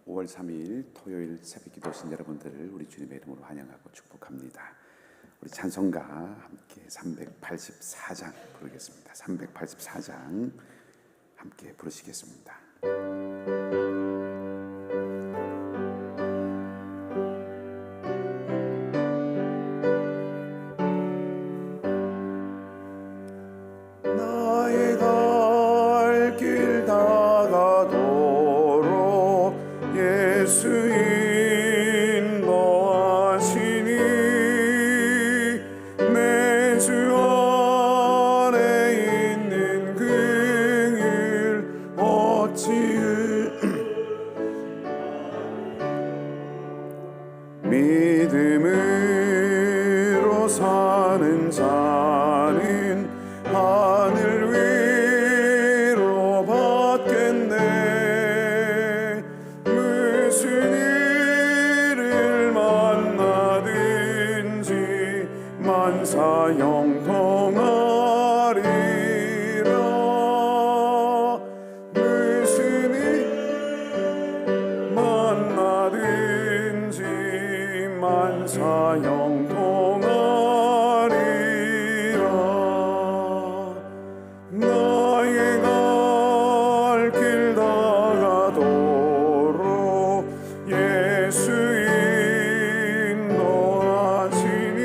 5월 3일 토요일 새벽기도 오신 여러분들을 우리 주님의 이름으로 환영하고 축복합니다. 우리 찬송가 함께 384장 부르겠습니다. 384장 함께 부르시겠습니다. 나의 갈 길 다가도록 예수 인도하시니 내 주 안에 있는 그 길 어찌 믿음으로 사는 자는 하늘 위로 받겠네. 무슨 일을 만나든지 만사 형통하리라. 무슨 일 만나든지 만사 형통하리라. 나의 갈 길 다가도록 예수 인도하시니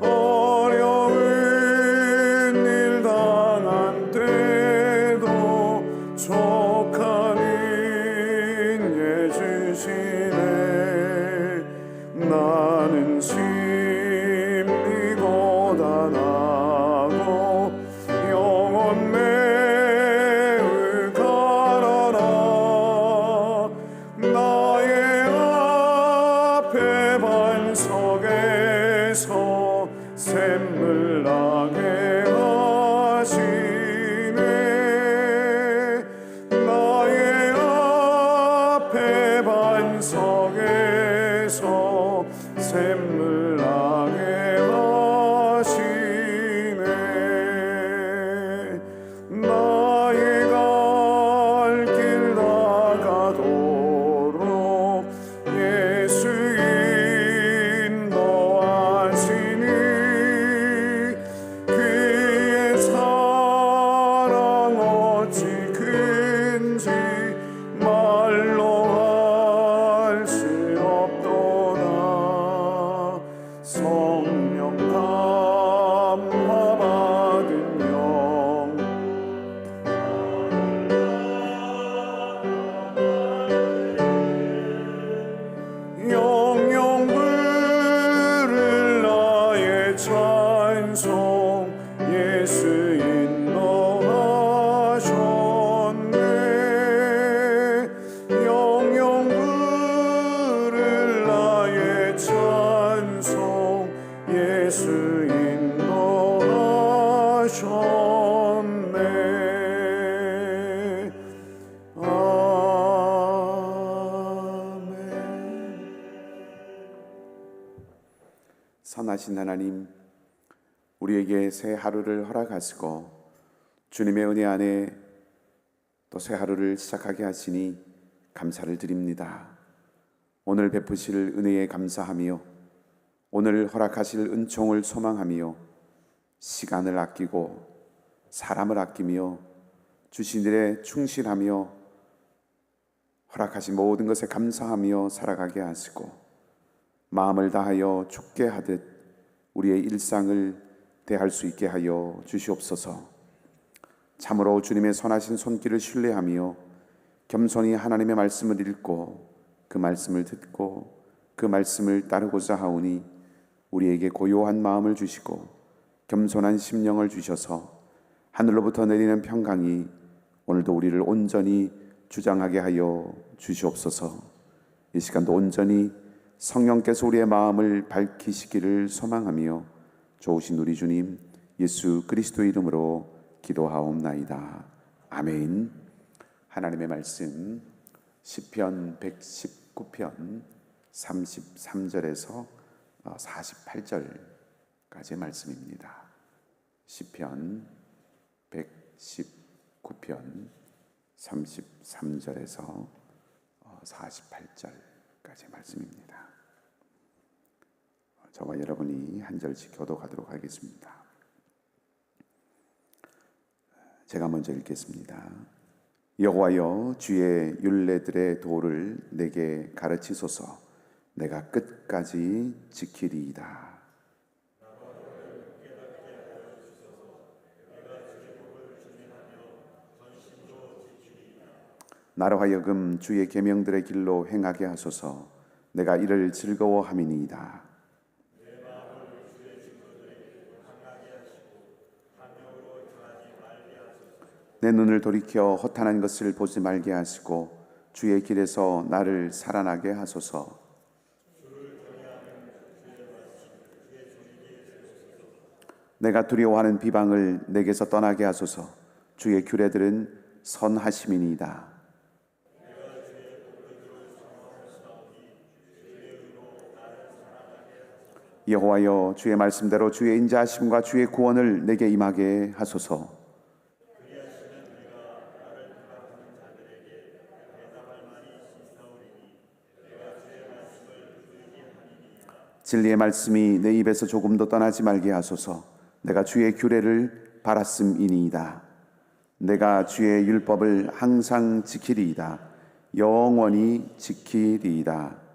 어려운 일 당한 때도 족하는 예 주시네. 나는 심리 고단하고 영혼 매우 가라라. 나의 앞에 반석에서 샘물 나게 하시네. 나의 앞에 반석에서 샘물 나게 하시네. 나의 갈 길 다가도록 예수 인도하시니 그의 사랑 어찌 큰지 말로 할 수 없도다. 성령 감화 받은 영 영영 부를 나의 찬송 예수 인도하셨네. 영영 부를 나의 찬송 예수 인도하셨네. 아멘. 선하신 하나님, 우리에게 새 하루를 허락하시고 주님의 은혜 안에 또 새 하루를 시작하게 하시니 감사를 드립니다. 오늘 베푸실 은혜에 감사하며 오늘 허락하실 은총을 소망하며 시간을 아끼고 사람을 아끼며 주신 일에 충실하며 허락하신 모든 것에 감사하며 살아가게 하시고 마음을 다하여 죽게 하듯 우리의 일상을 대할 수 있게 하여 주시옵소서. 참으로 주님의 선하신 손길을 신뢰하며 겸손히 하나님의 말씀을 읽고 그 말씀을 듣고 그 말씀을 따르고자 하오니 우리에게 고요한 마음을 주시고 겸손한 심령을 주셔서 하늘로부터 내리는 평강이 오늘도 우리를 온전히 주장하게 하여 주시옵소서. 이 시간도 온전히 성령께서 우리의 마음을 밝히시기를 소망하며 좋으신 우리 주님 예수 그리스도의 이름으로 기도하옵나이다. 아멘. 하나님의 말씀 시편 119편 33절에서 48절까지의 말씀입니다. 시편 119편 33절에서 48절까지 말씀입니다. 저와 여러분이 한 절씩 교독하도록 하겠습니다. 제가 먼저 읽겠습니다. 여호와여, 주의 율례들의 도를 내게 가르치소서. 내가 끝까지 지키리이다. 나로 하여금 주의 계명들의 길로 행하게 하소서. 내가 이를 즐거워함이니이다. 내 눈을 돌이켜 허탄한 것을 보지 말게 하시고 주의 길에서 나를 살아나게 하소서. 내가 두려워하는 비방을 내게서 떠나게 하소서. 주의 규례들은 선하심이니이다. 여호와여, 주의 말씀대로 주의 인자하심과 주의 구원을 내게 임하게 하소서. 진리의 말씀이 내 입에서 조금도 떠나지 말게 하소서. 내가 주의 규례를 바랐음이니이다. 내가 주의 율법을 항상 지키리이다. 영원히 지키리이다.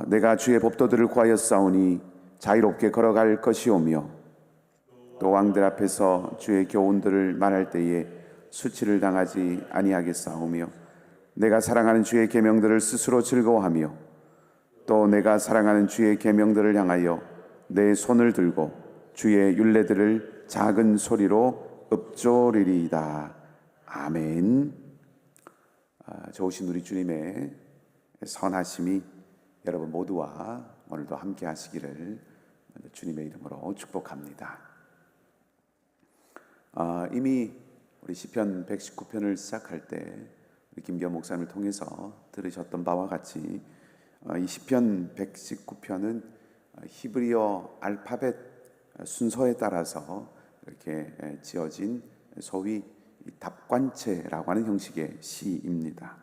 내가 주의 법도들을 구하였사오니 자유롭게 걸어갈 것이오며 또 왕들 앞에서 주의 교훈들을 말할 때에 수치를 당하지 아니하겠사오며 내가 사랑하는 주의 계명들을 스스로 즐거워하며 또 내가 사랑하는 주의 계명들을 향하여 내 손을 들고 주의 율례들을 작은 소리로 읊조리리이다. 아멘. 좋으신 우리 주님의 선하심이 여러분 모두와 오늘도 함께 하시기를 주님의 이름으로 축복합니다. 이미 우리 시편 119편을 시작할 때 우리 김기현 목사님을 통해서 들으셨던 바와 같이 이 시편 119편은 히브리어 알파벳 순서에 따라서 이렇게 지어진 소위 답관체라고 하는 형식의 시입니다.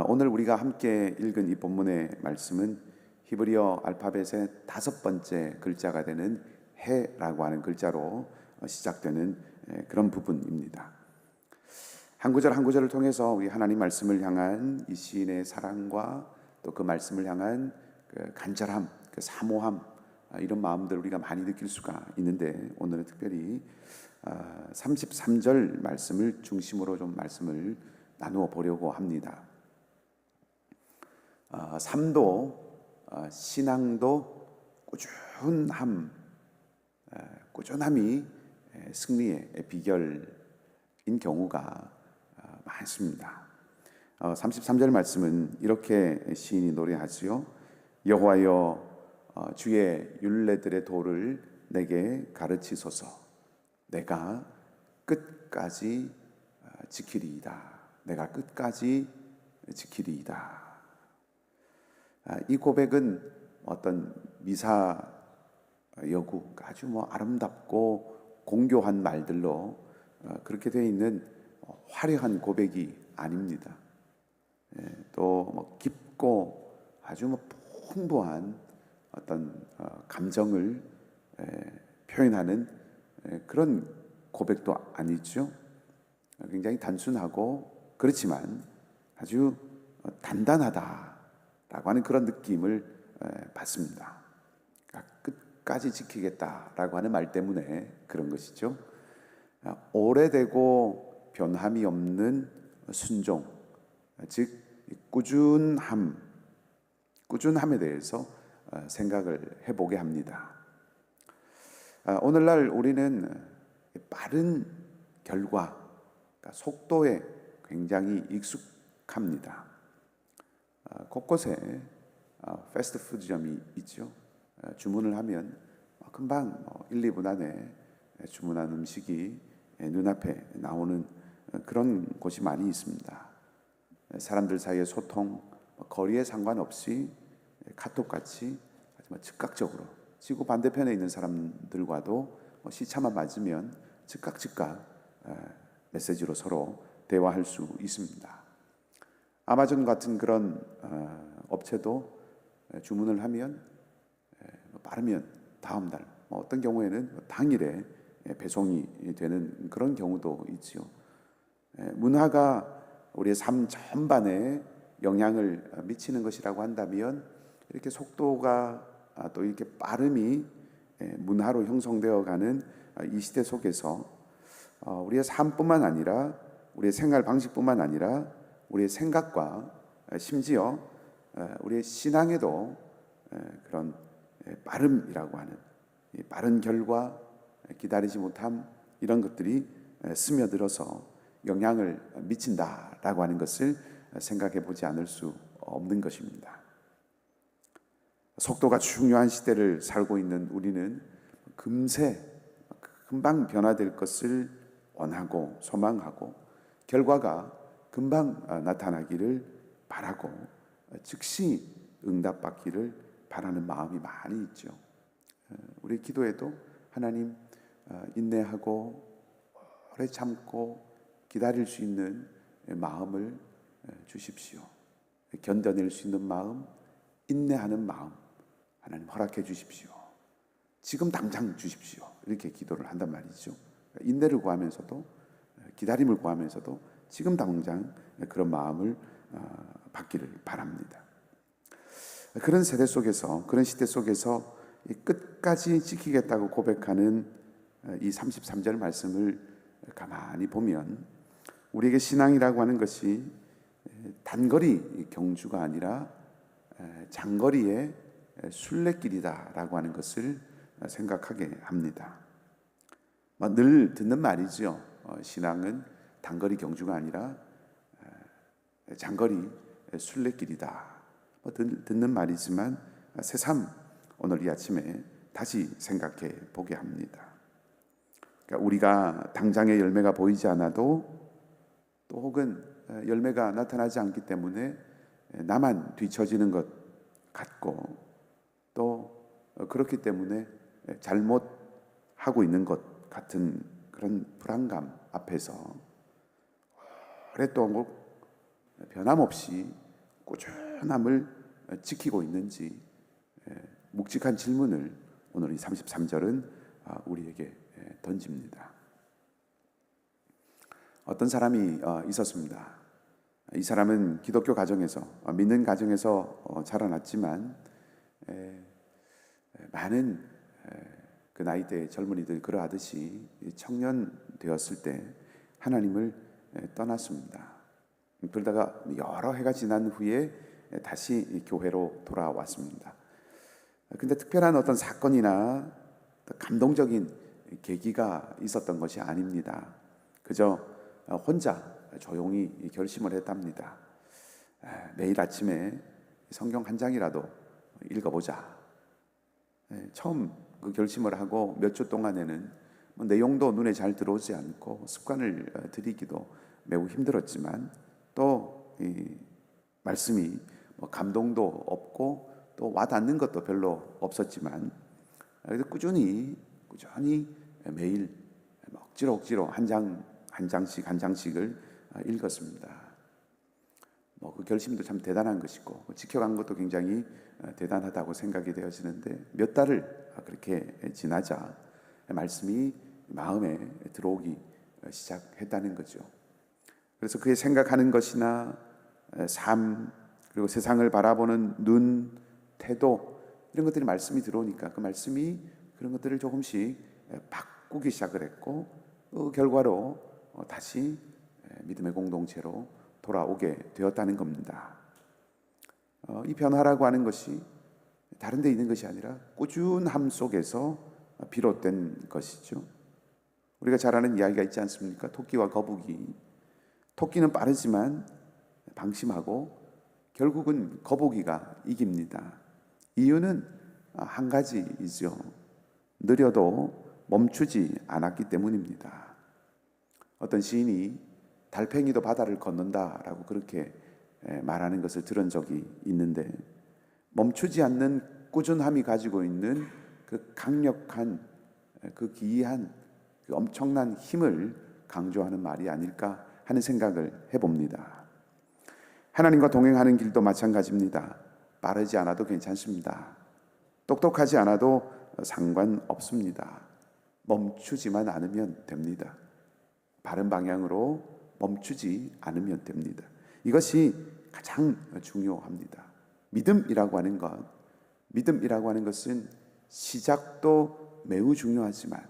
오늘 우리가 함께 읽은 이 본문의 말씀은 히브리어 알파벳의 5번째 글자가 되는 해라고 하는 글자로 시작되는 그런 부분입니다. 한 구절 한 구절을 통해서 우리 하나님 말씀을 향한 이 시인의 사랑과 또 그 말씀을 향한 그 간절함, 그 사모함, 이런 마음들을 우리가 많이 느낄 수가 있는데 오늘은 특별히 33절 말씀을 중심으로 좀 말씀을 나누어 보려고 합니다. 삶도 신앙도 꾸준함이 승리의 비결인 경우가 많습니다. 33절 말씀은 이렇게 시인이 노래하지요. 여호와여, 주의 율례들의 도를 내게 가르치소서. 내가 끝까지 지키리이다. 내가 끝까지 지키리이다. 이 고백은 어떤 미사 여구, 아주 아름답고 공교한 말들로 그렇게 되어 있는 화려한 고백이 아닙니다. 또 깊고 아주 풍부한 어떤 감정을 표현하는 그런 고백도 아니죠. 굉장히 단순하고 그렇지만 아주 단단하다라고 하는 그런 느낌을 받습니다. 끝까지 지키겠다라고 하는 말 때문에 그런 것이죠. 오래되고 변함이 없는 순종, 즉 꾸준함에 대해서 생각을 해보게 합니다. 오늘날 우리는 빠른 결과, 속도에 굉장히 익숙합니다. 곳곳에 패스트푸드점이 있죠. 주문을 하면 금방 1, 2분 안에 주문한 음식이 눈앞에 나오는 그런 곳이 많이 있습니다. 사람들 사이의 소통, 거리에 상관없이 카톡같이 즉각적으로 지구 반대편에 있는 사람들과도 시차만 맞으면 즉각 메시지로 서로 대화할 수 있습니다. 아마존 같은 그런 업체도 주문을 하면 빠르면 다음 날, 어떤 경우에는 당일에 배송이 되는 그런 경우도 있지요. 문화가 우리의 삶 전반에 영향을 미치는 것이라고 한다면 이렇게 속도가 또 이렇게 빠름이 문화로 형성되어가는 이 시대 속에서 우리의 삶뿐만 아니라 우리의 생활 방식뿐만 아니라 우리의 생각과 심지어 우리의 신앙에도 그런 빠름이라고 하는 빠른 결과, 기다리지 못함, 이런 것들이 스며들어서 영향을 미친다라고 하는 것을 생각해 보지 않을 수 없는 것입니다. 속도가 중요한 시대를 살고 있는 우리는 금세 금방 변화될 것을 원하고 소망하고 결과가 금방 나타나기를 바라고 즉시 응답받기를 바라는 마음이 많이 있죠. 우리 기도에도 하나님 인내하고 오래 참고 기다릴 수 있는 마음을 주십시오. 견뎌낼 수 있는 마음, 인내하는 마음 하나님 허락해 주십시오. 지금 당장 주십시오. 이렇게 기도를 한단 말이죠. 인내를 구하면서도 기다림을 구하면서도 지금 당장 그런 마음을 받기를 바랍니다. 그런 세대 속에서, 그런 시대 속에서 끝까지 지키겠다고 고백하는 이 33절 말씀을 가만히 보면 우리에게 신앙이라고 하는 것이 단거리 경주가 아니라 장거리의 순례길이다라고 하는 것을 생각하게 합니다. 늘 듣는 말이죠. 신앙은 단거리 경주가 아니라 장거리 순례길이다. 듣는 말이지만 새삼 오늘 이 아침에 다시 생각해 보게 합니다. 그러니까 우리가 당장의 열매가 보이지 않아도 또 혹은 열매가 나타나지 않기 때문에 나만 뒤처지는 것 같고 또 그렇기 때문에 잘못하고 있는 것 같은 그런 불안감 앞에서 오랫동안 변함없이 꾸준함을 지키고 있는지 묵직한 질문을 오늘 이 33절은 우리에게 던집니다. 어떤 사람이 있었습니다. 이 사람은 기독교 가정에서 믿는 가정에서 자라났지만 많은 그 나이대 젊은이들 그러하듯이 청년 되었을 때 하나님을 떠났습니다. 그러다가 여러 해가 지난 후에 다시 교회로 돌아왔습니다. 근데 특별한 어떤 사건이나 감동적인 계기가 있었던 것이 아닙니다. 그저 혼자 조용히 결심을 했답니다. 매일 아침에 성경 한 장이라도 읽어보자. 처음 그 결심을 하고 몇 주 동안에는 내용도 눈에 잘 들어오지 않고 습관을 들이기도 매우 힘들었지만 또 이 말씀이 감동도 없고 또 와닿는 것도 별로 없었지만 그래도 꾸준히 매일 억지로 한 장씩을 읽었습니다. 그 결심도 참 대단한 것이고 지켜간 것도 굉장히 대단하다고 생각이 되어지는데 몇 달을 그렇게 지나자 말씀이 마음에 들어오기 시작했다는 거죠. 그래서 그의 생각하는 것이나 삶 그리고 세상을 바라보는 눈, 태도 이런 것들이 말씀이 들어오니까 그 말씀이 그런 것들을 조금씩 바꾸기 시작을 했고 그 결과로 다시 믿음의 공동체로 돌아오게 되었다는 겁니다. 이 변화라고 하는 것이 다른 데 있는 것이 아니라 꾸준함 속에서 비롯된 것이죠. 우리가 잘 아는 이야기가 있지 않습니까? 토끼와 거북이. 토끼는 빠르지만 방심하고 결국은 거북이가 이깁니다. 이유는 한 가지이죠. 느려도 멈추지 않았기 때문입니다. 어떤 시인이 달팽이도 바다를 건넌다라고 그렇게 말하는 것을 들은 적이 있는데 멈추지 않는 꾸준함이 가지고 있는 그 강력한 그 기이한 그 엄청난 힘을 강조하는 말이 아닐까 하는 생각을 해봅니다. 하나님과 동행하는 길도 마찬가지입니다. 빠르지 않아도 괜찮습니다. 똑똑하지 않아도 상관없습니다. 멈추지만 않으면 됩니다. 바른 방향으로 멈추지 않으면 됩니다. 이것이 가장 중요합니다. 믿음이라고 하는 것은 시작도 매우 중요하지만,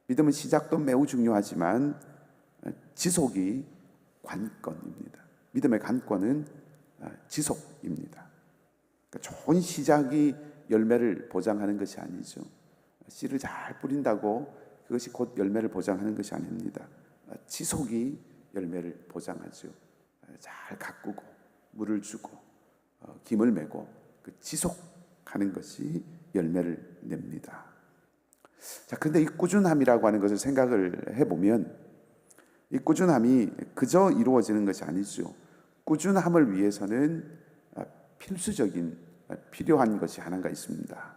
믿음은 시작도 매우 중요하지만 지속이 관건입니다. 믿음의 관건은 지속입니다. 그러니까 좋은 시작이 열매를 보장하는 것이 아니죠. 씨를 잘 뿌린다고 그것이 곧 열매를 보장하는 것이 아닙니다. 지속이 열매를 보장하죠. 잘 가꾸고 물을 주고 김을 메고 그 지속하는 것이 열매를 냅니다. 자, 그런데 이 꾸준함이라고 하는 것을 생각을 해보면 이 꾸준함이 그저 이루어지는 것이 아니죠. 꾸준함을 위해서는 필수적인 필요한 것이 하나가 있습니다.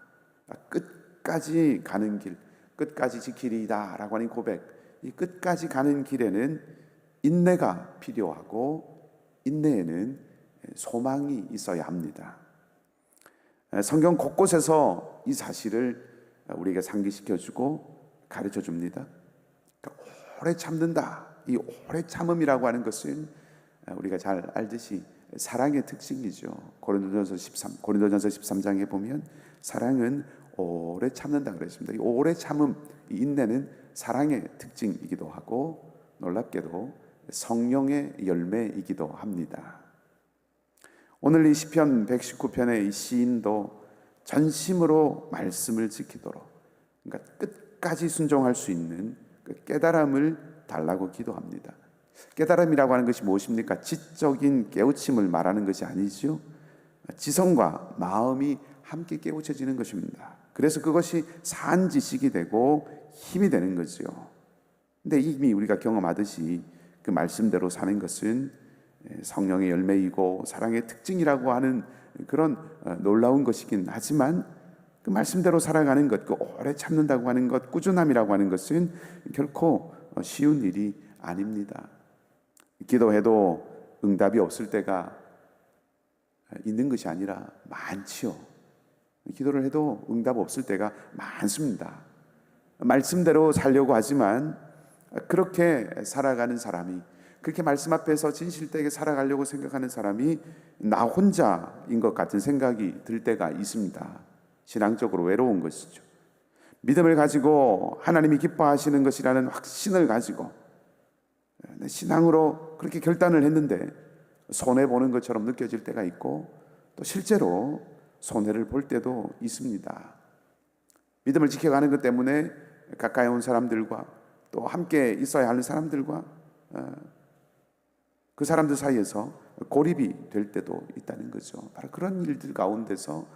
끝까지 가는 길, 끝까지 지키리이다 라고 하는 고백, 이 끝까지 가는 길에는 인내가 필요하고 인내에는 소망이 있어야 합니다. 성경 곳곳에서 이 사실을 우리에게 상기시켜주고 가르쳐줍니다. 오래 참는다. 이 오래 참음이라고 하는 것은 우리가 잘 알듯이 사랑의 특징이죠. 고린도전서 13장에 보면 사랑은 오래 참는다 그랬습니다. 이 오래 참음, 이 인내는 사랑의 특징이기도 하고 놀랍게도 성령의 열매이기도 합니다. 오늘 이 시편 119편의 이 시인도 전심으로 말씀을 지키도록, 그러니까 끝까지 순종할 수 있는 그 깨달음을 달라고 기도합니다. 깨달음이라고 하는 것이 무엇입니까? 지적인 깨우침을 말하는 것이 아니죠. 지성과 마음이 함께 깨우쳐지는 것입니다. 그래서 그것이 산 지식이 되고 힘이 되는 거죠. 근데 이미 우리가 경험하듯이 그 말씀대로 사는 것은 성령의 열매이고 사랑의 특징이라고 하는 그런 놀라운 것이긴 하지만 그 말씀대로 살아가는 것, 그 오래 참는다고 하는 것, 꾸준함이라고 하는 것은 결코 쉬운 일이 아닙니다. 기도해도 응답이 없을 때가 있는 것이 아니라 많지요. 기도를 해도 응답 없을 때가 많습니다. 말씀대로 살려고 하지만 그렇게 살아가는 사람이, 그렇게 말씀 앞에서 진실되게 살아가려고 생각하는 사람이 나 혼자인 것 같은 생각이 들 때가 있습니다. 신앙적으로 외로운 것이죠. 믿음을 가지고 하나님이 기뻐하시는 것이라는 확신을 가지고 신앙으로 그렇게 결단을 했는데 손해보는 것처럼 느껴질 때가 있고 또 실제로 손해를 볼 때도 있습니다. 믿음을 지켜가는 것 때문에 가까이 온 사람들과 또 함께 있어야 하는 사람들과 그 사람들 사이에서 고립이 될 때도 있다는 거죠. 바로 그런 일들 가운데서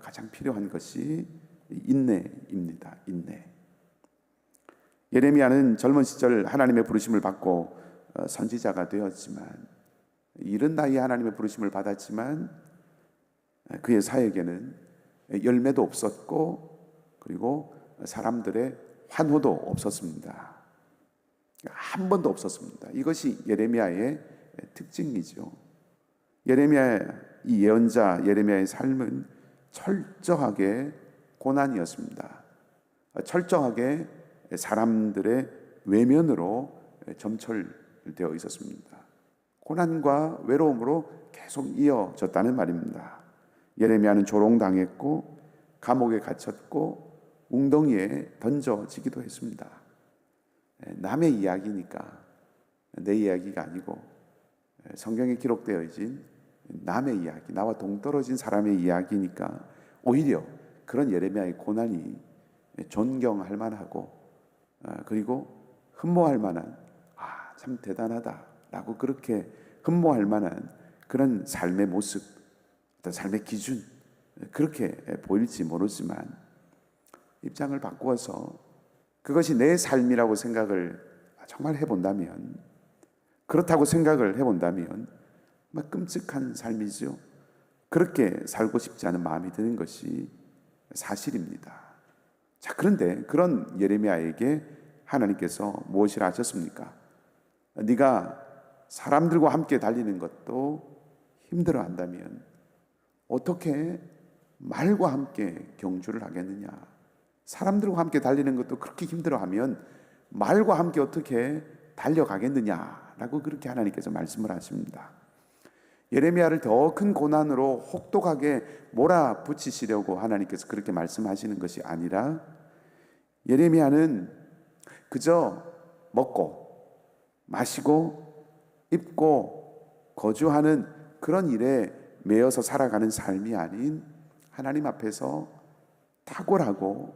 가장 필요한 것이 인내입니다. 인내. 예레미야는 젊은 시절 하나님의 부르심을 받고 선지자가 되었지만, 이른 나이에 하나님의 부르심을 받았지만 그의 사역에는 열매도 없었고 그리고 사람들의 환호도 없었습니다. 한 번도 없었습니다. 이것이 예레미야의 특징이죠. 예레미야, 이 예언자 예레미야의 삶은 철저하게 고난이었습니다. 철저하게 사람들의 외면으로 점철되어 있었습니다. 고난과 외로움으로 계속 이어졌다는 말입니다. 예레미야는 조롱당했고 감옥에 갇혔고 웅덩이에 던져지기도 했습니다. 남의 이야기니까 내 이야기가 아니고 성경에 기록되어진 남의 이야기, 나와 동떨어진 사람의 이야기니까 오히려 그런 예레미야의 고난이 존경할 만하고 그리고 흠모할 만한, 참 대단하다라고 그렇게 흠모할 만한 그런 삶의 모습, 어떤 삶의 기준, 그렇게 보일지 모르지만 입장을 바꾸어서 그것이 내 삶이라고 생각을 정말 해본다면, 그렇다고 생각을 해본다면 정말 끔찍한 삶이죠. 그렇게 살고 싶지 않은 마음이 드는 것이 사실입니다. 자, 그런데 그런 예레미야에게 하나님께서 무엇이라 하셨습니까? 네가 사람들과 함께 달리는 것도 힘들어한다면 어떻게 말과 함께 경주를 하겠느냐? 사람들과 함께 달리는 것도 그렇게 힘들어하면 말과 함께 어떻게 달려가겠느냐라고 그렇게 하나님께서 말씀을 하십니다. 예레미야를 더 큰 고난으로 혹독하게 몰아붙이시려고 하나님께서 그렇게 말씀하시는 것이 아니라, 예레미야는 그저 먹고 마시고 입고 거주하는 그런 일에 매여서 살아가는 삶이 아닌 하나님 앞에서 탁월하고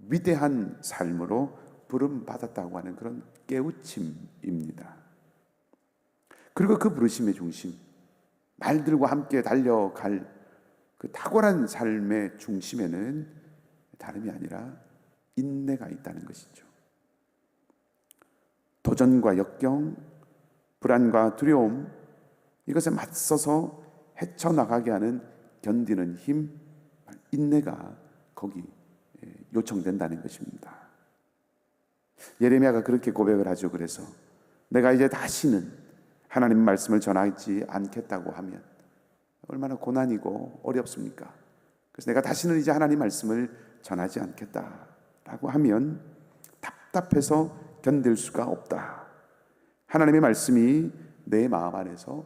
위대한 삶으로 부름받았다고 하는 그런 깨우침입니다. 그리고 그 부르심의 중심, 말들과 함께 달려갈 그 탁월한 삶의 중심에는 다름이 아니라 인내가 있다는 것이죠. 도전과 역경, 불안과 두려움, 이것에 맞서서 헤쳐나가게 하는 견디는 힘, 인내가 거기 요청된다는 것입니다. 예레미야가 그렇게 고백을 하죠. 그래서 내가 이제 다시는 하나님 말씀을 전하지 않겠다고 하면 얼마나 고난이고 어렵습니까? 그래서 내가 다시는 이제 하나님 말씀을 전하지 않겠다라고 하면 답답해서 견딜 수가 없다. 하나님의 말씀이 내 마음 안에서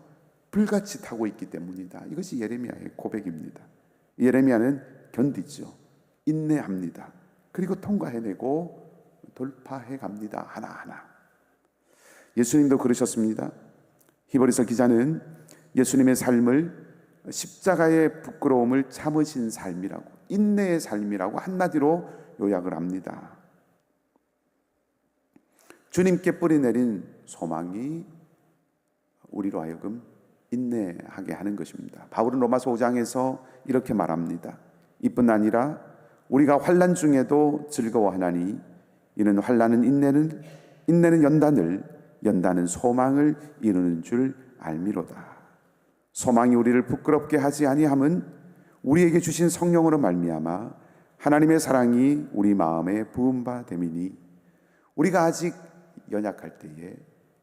불같이 타고 있기 때문이다. 이것이 예레미야의 고백입니다. 예레미야는 견디죠. 인내합니다. 그리고 통과해내고 돌파해 갑니다. 하나하나. 예수님도 그러셨습니다. 히브리서 기자는 예수님의 삶을 십자가의 부끄러움을 참으신 삶이라고, 인내의 삶이라고 한마디로 요약을 합니다. 주님께 뿌리내린 소망이 우리로 하여금 인내하게 하는 것입니다. 바울은 로마서 5장에서 이렇게 말합니다. 이뿐 아니라 우리가 환난 중에도 즐거워하나니 이는 환난은 인내는 연단은 소망을 이루는 줄 알미로다. 소망이 우리를 부끄럽게 하지 아니함은 우리에게 주신 성령으로 말미암아 하나님의 사랑이 우리 마음에 부은 바 됨이니, 우리가 아직 연약할 때에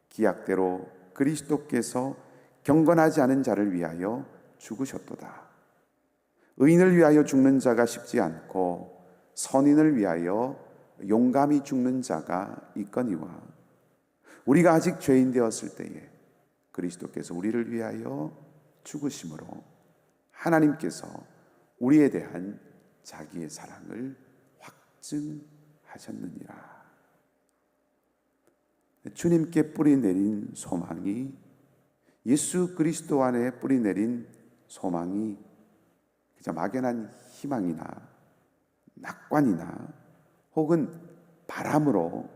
기약대로 그리스도께서 경건하지 않은 자를 위하여 죽으셨도다. 의인을 위하여 죽는 자가 쉽지 않고 선인을 위하여 용감히 죽는 자가 있거니와, 우리가 아직 죄인 되었을 때에 그리스도께서 우리를 위하여 죽으심으로 하나님께서 우리에 대한 자기의 사랑을 확증하셨느니라. 주님께 뿌리내린 소망이, 예수 그리스도 안에 뿌리내린 소망이 그저 막연한 희망이나 낙관이나 혹은 바람으로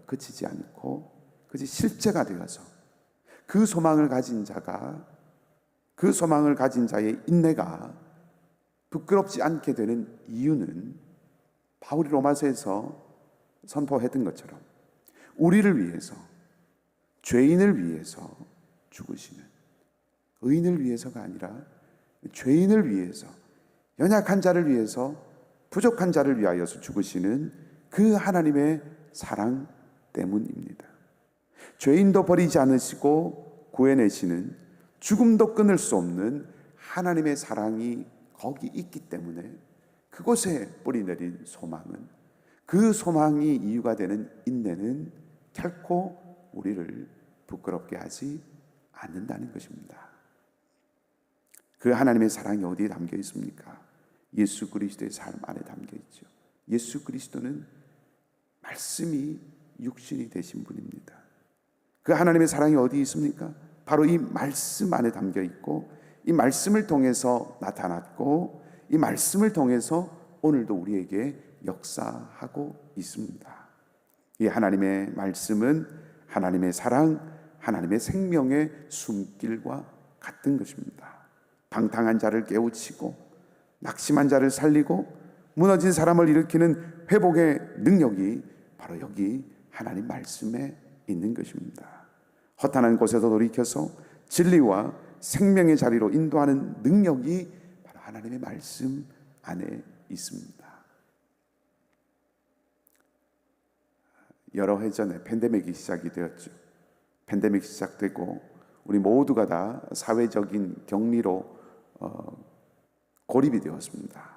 그치지 않고 그것이 실제가 되어서 그 소망을 가진 자가, 그 소망을 가진 자의 인내가 부끄럽지 않게 되는 이유는 바울이 로마서에서 선포했던 것처럼 우리를 위해서, 죄인을 위해서 죽으시는, 의인을 위해서가 아니라 죄인을 위해서, 연약한 자를 위해서, 부족한 자를 위하여서 죽으시는 그 하나님의 사랑 때문입니다. 죄인도 버리지 않으시고 구해내시는, 죽음도 끊을 수 없는 하나님의 사랑이 거기 있기 때문에 그곳에 뿌리내린 소망은, 그 소망이 이유가 되는 인내는 결코 우리를 부끄럽게 하지 않는다는 것입니다. 그 하나님의 사랑이 어디에 담겨 있습니까? 예수 그리스도의 삶 안에 담겨 있죠. 예수 그리스도는 말씀이 육신이 되신 분입니다. 그 하나님의 사랑이 어디 있습니까? 바로 이 말씀 안에 담겨 있고, 이 말씀을 통해서 나타났고, 이 말씀을 통해서 오늘도 우리에게 역사하고 있습니다. 이 하나님의 말씀은 하나님의 사랑, 하나님의 생명의 숨길과 같은 것입니다. 방탕한 자를 깨우치고 낙심한 자를 살리고 무너진 사람을 일으키는 회복의 능력이 바로 여기 하나님 말씀에 있는 것입니다. 허탄한 곳에서 돌이켜서 진리와 생명의 자리로 인도하는 능력이 바로 하나님의 말씀 안에 있습니다. 여러 해 전에 팬데믹이 시작이 되었죠. 팬데믹 시작되고 우리 모두가 다 사회적인 격리로 고립이 되었습니다.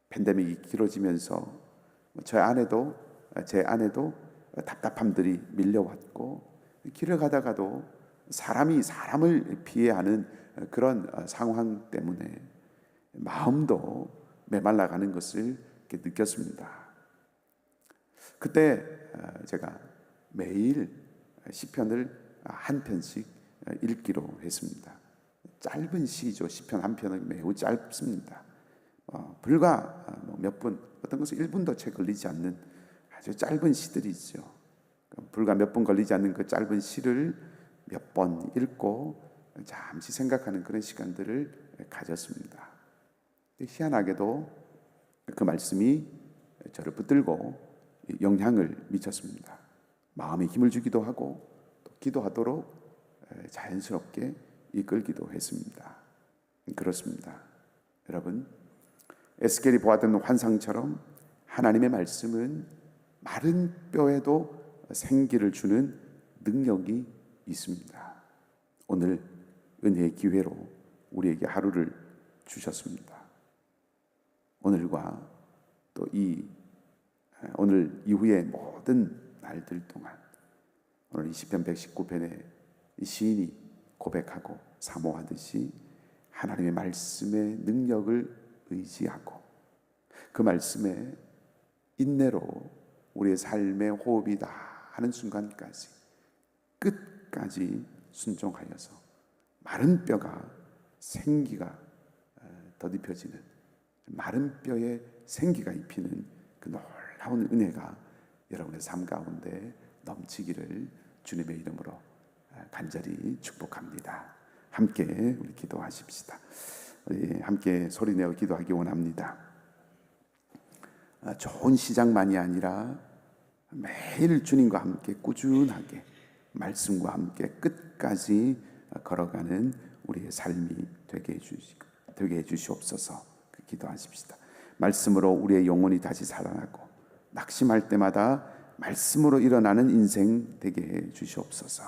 팬데믹이 길어지면서 제 아내도 답답함들이 밀려왔고, 길을 가다가도 사람이 사람을 피해야 하는 그런 상황 때문에 마음도 메말라가는 것을 느꼈습니다. 그때 제가 매일 시편을 한 편씩 읽기로 했습니다. 짧은 시죠. 시편 한 편은 매우 짧습니다. 불과 몇 분, 어떤 것은 1분도 채 걸리지 않는 아주 짧은 시들이죠. 불과 몇 분 걸리지 않는 그 짧은 시를 몇 번 읽고 잠시 생각하는 그런 시간들을 가졌습니다. 희한하게도 그 말씀이 저를 붙들고 영향을 미쳤습니다. 마음에 힘을 주기도 하고 또 기도하도록 자연스럽게 이끌기도 했습니다. 그렇습니다. 여러분, 에스겔이 보았던 환상처럼 하나님의 말씀은 마른 뼈에도 생기를 주는 능력이 있습니다. 오늘 은혜의 기회로 우리에게 하루를 주셨습니다. 오늘과 또 오늘 이후의 모든 날들 동안 오늘 이 시편 119편에 시인이 고백하고 사모하듯이 하나님의 말씀의 능력을 의지하고 그 말씀에 인내로 우리의 삶의 호흡이 다 하는 순간까지 끝까지 순종하여서 마른 뼈가 생기가 더딥혀지는, 마른 뼈에 생기가 입히는 그 놀라운 은혜가 여러분의 삶 가운데 넘치기를 주님의 이름으로 간절히 축복합니다. 함께 우리 기도하십시다. 우리 함께 소리내어 기도하기 원합니다. 좋은 시작만이 아니라 매일 주님과 함께 꾸준하게 말씀과 함께 끝까지 걸어가는 우리의 삶이 되게 해주시옵소서. 기도하십시다. 말씀으로 우리의 영혼이 다시 살아나고 낙심할 때마다 말씀으로 일어나는 인생 되게 해 주시옵소서.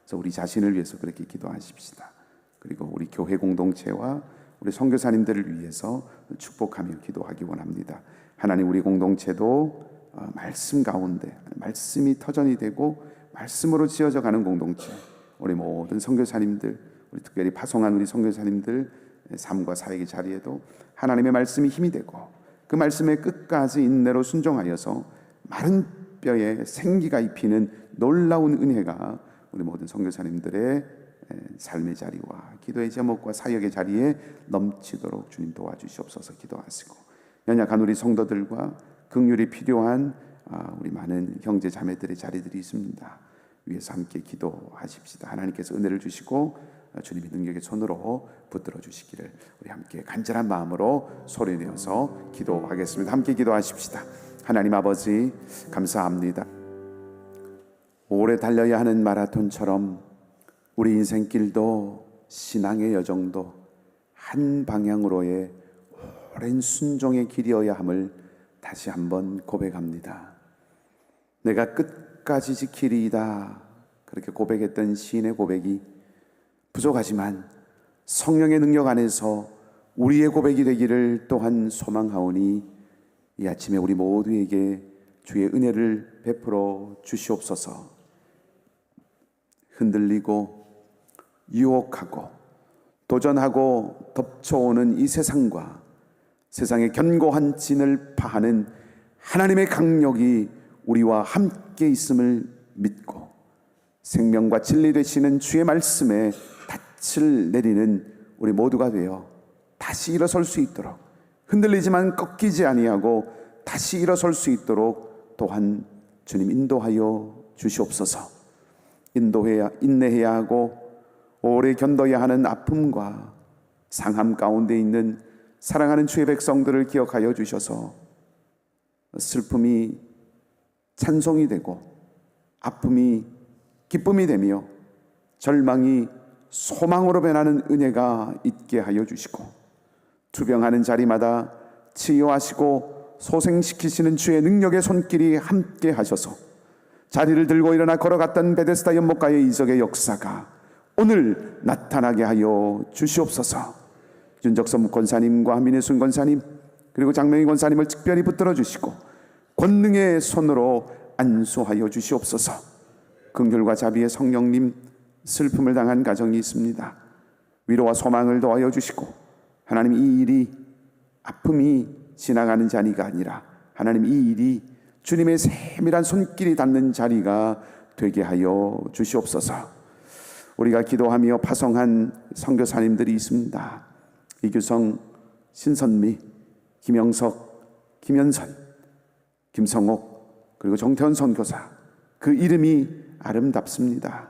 그래서 우리 자신을 위해서 그렇게 기도하십시다. 그리고 우리 교회 공동체와 우리 선교사님들을 위해서 축복하며 기도하기 원합니다. 하나님, 우리 공동체도 말씀 가운데 말씀이 터전이 되고 말씀으로 지어져 가는 공동체, 우리 모든 선교사님들, 우리 특별히 파송한 우리 선교사님들 삶과 사역의 자리에도 하나님의 말씀이 힘이 되고 그 말씀의 끝까지 인내로 순종하여서 마른 뼈에 생기가 입히는 놀라운 은혜가 우리 모든 선교사님들의 삶의 자리와 기도의 제목과 사역의 자리에 넘치도록 주님 도와주시옵소서. 기도하시고 연약한 우리 성도들과 긍휼이 필요한 우리 많은 형제 자매들의 자리들이 있습니다. 위에서 함께 기도하십시다. 하나님께서 은혜를 주시고 주님의 능력의 손으로 붙들어 주시기를 우리 함께 간절한 마음으로 소리내어서 기도하겠습니다. 함께 기도하십시다. 하나님 아버지, 감사합니다. 오래 달려야 하는 마라톤처럼 우리 인생길도 신앙의 여정도 한 방향으로의 오랜 순종의 길이어야 함을 다시 한번 고백합니다. 내가 끝까지 지키리이다, 그렇게 고백했던 시인의 고백이 부족하지만 성령의 능력 안에서 우리의 고백이 되기를 또한 소망하오니 이 아침에 우리 모두에게 주의 은혜를 베풀어 주시옵소서. 흔들리고 유혹하고 도전하고 덮쳐오는 이 세상과 세상의 견고한 진을 파하는 하나님의 강력이 우리와 함께 있음을 믿고 생명과 진리 되시는 주의 말씀에 닻을 내리는 우리 모두가 되어 다시 일어설 수 있도록, 흔들리지만 꺾이지 아니하고 다시 일어설 수 있도록 또한 주님 인도하여 주시옵소서. 인내해야 하고 오래 견뎌야 하는 아픔과 상함 가운데 있는 사랑하는 주의 백성들을 기억하여 주셔서 슬픔이 찬송이 되고 아픔이 기쁨이 되며 절망이 소망으로 변하는 은혜가 있게 하여 주시고 투병하는 자리마다 치유하시고 소생시키시는 주의 능력의 손길이 함께 하셔서 자리를 들고 일어나 걸어갔던 베데스다 연못가의 이적의 역사가 오늘 나타나게 하여 주시옵소서. 윤적선 권사님과 민혜순 권사님 그리고 장명희 권사님을 특별히 붙들어 주시고 권능의 손으로 안수하여 주시옵소서. 긍휼과 자비의 성령님, 슬픔을 당한 가정이 있습니다. 위로와 소망을 더하여 주시고 하나님, 이 일이 아픔이 지나가는 자리가 아니라 하나님, 이 일이 주님의 세밀한 손길이 닿는 자리가 되게 하여 주시옵소서. 우리가 기도하며 파송한 선교사님들이 있습니다. 이규성, 신선미, 김영석, 김현선, 김성옥 그리고 정태원 선교사, 그 이름이 아름답습니다.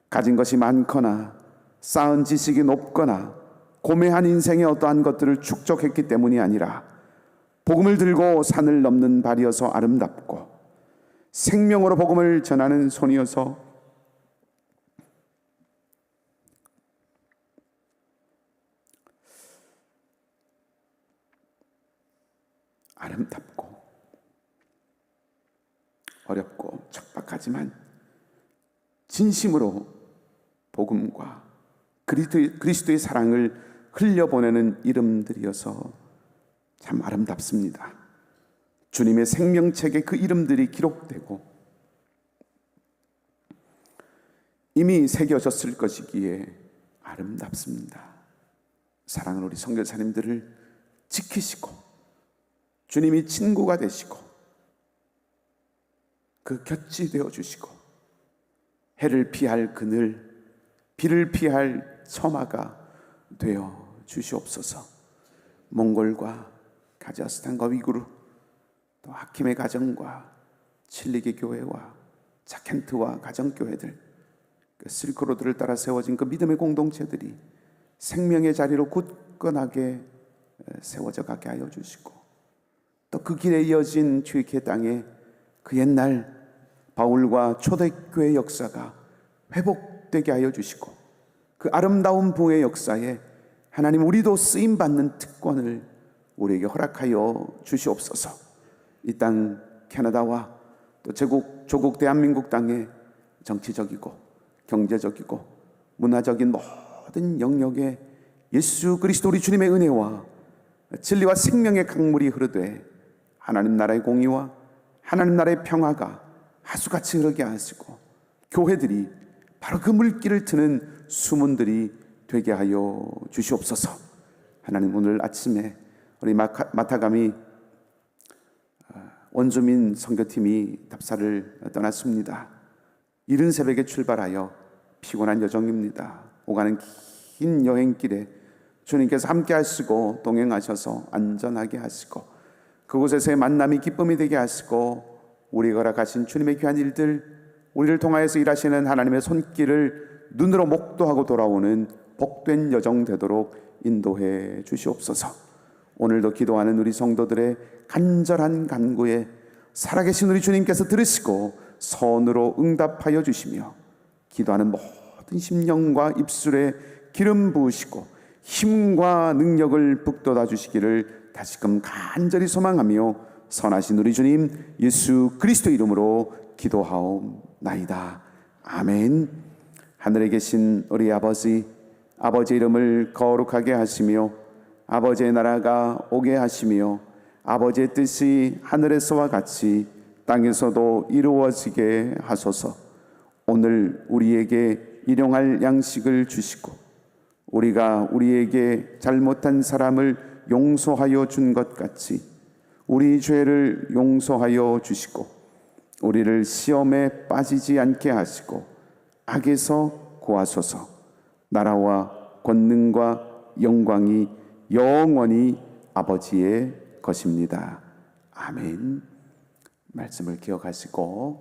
가진 것이 많거나 쌓은 지식이 높거나 고매한 인생의 어떠한 것들을 축적했기 때문이 아니라 복음을 들고 산을 넘는 발이어서 아름답고 생명으로 복음을 전하는 손이어서 아름답고 어렵고 척박하지만 진심으로 복음과 그리스도의 사랑을 흘려보내는 이름들이어서 참 아름답습니다. 주님의 생명책에 그 이름들이 기록되고 이미 새겨졌을 것이기에 아름답습니다. 사랑하는 우리 선교사님들을 지키시고 주님이 친구가 되시고 그 곁이 되어주시고 해를 피할 그늘, 비를 피할 처마가 되어 주시옵소서. 몽골과 카자흐스탄과 위구르, 또 하킴의 가정과 칠리게 교회와 자켄트와 가정교회들, 그 실크로드를 따라 세워진 그 믿음의 공동체들이 생명의 자리로 굳건하게 세워져 가게 하여 주시고, 또 그 길에 이어진 주의 땅에 그 옛날 바울과 초대교회 역사가 회복되게 하여 주시고, 그 아름다운 부의 역사에 하나님, 우리도 쓰임받는 특권을 우리에게 허락하여 주시옵소서. 이 땅 캐나다와 또 조국 대한민국 땅에 정치적이고 경제적이고 문화적인 모든 영역에 예수 그리스도 우리 주님의 은혜와 진리와 생명의 강물이 흐르되 하나님 나라의 공의와 하나님 나라의 평화가 하수같이 흐르게 하시고, 교회들이 바로 그 물길을 트는 수문들이 되게 하여 주시옵소서. 하나님, 오늘 아침에 우리 마타가미 원주민 선교팀이 답사를 떠났습니다. 이른 새벽에 출발하여 피곤한 여정입니다. 오가는 긴 여행길에 주님께서 함께 하시고 동행하셔서 안전하게 하시고 그곳에서의 만남이 기쁨이 되게 하시고, 우리가 허락하신 주님의 귀한 일들, 우리를 통하여서 일하시는 하나님의 손길을 눈으로 목도하고 돌아오는 복된 여정 되도록 인도해 주시옵소서. 오늘도 기도하는 우리 성도들의 간절한 간구에 살아계신 우리 주님께서 들으시고 선으로 응답하여 주시며, 기도하는 모든 심령과 입술에 기름 부으시고 힘과 능력을 북돋아 주시기를 다시금 간절히 소망하며, 선하신 우리 주님 예수 그리스도 이름으로 기도하옵나이다. 아멘. 하늘에 계신 우리 아버지, 아버지 이름을 거룩하게 하시며 아버지의 나라가 오게 하시며 아버지의 뜻이 하늘에서와 같이 땅에서도 이루어지게 하소서. 오늘 우리에게 일용할 양식을 주시고 우리가 우리에게 잘못한 사람을 용서하여 준 것 같이 우리 죄를 용서하여 주시고, 우리를 시험에 빠지지 않게 하시고 악에서 구하소서. 나라와 권능과 영광이 영원히 아버지의 것입니다. 아멘. 말씀을 기억하시고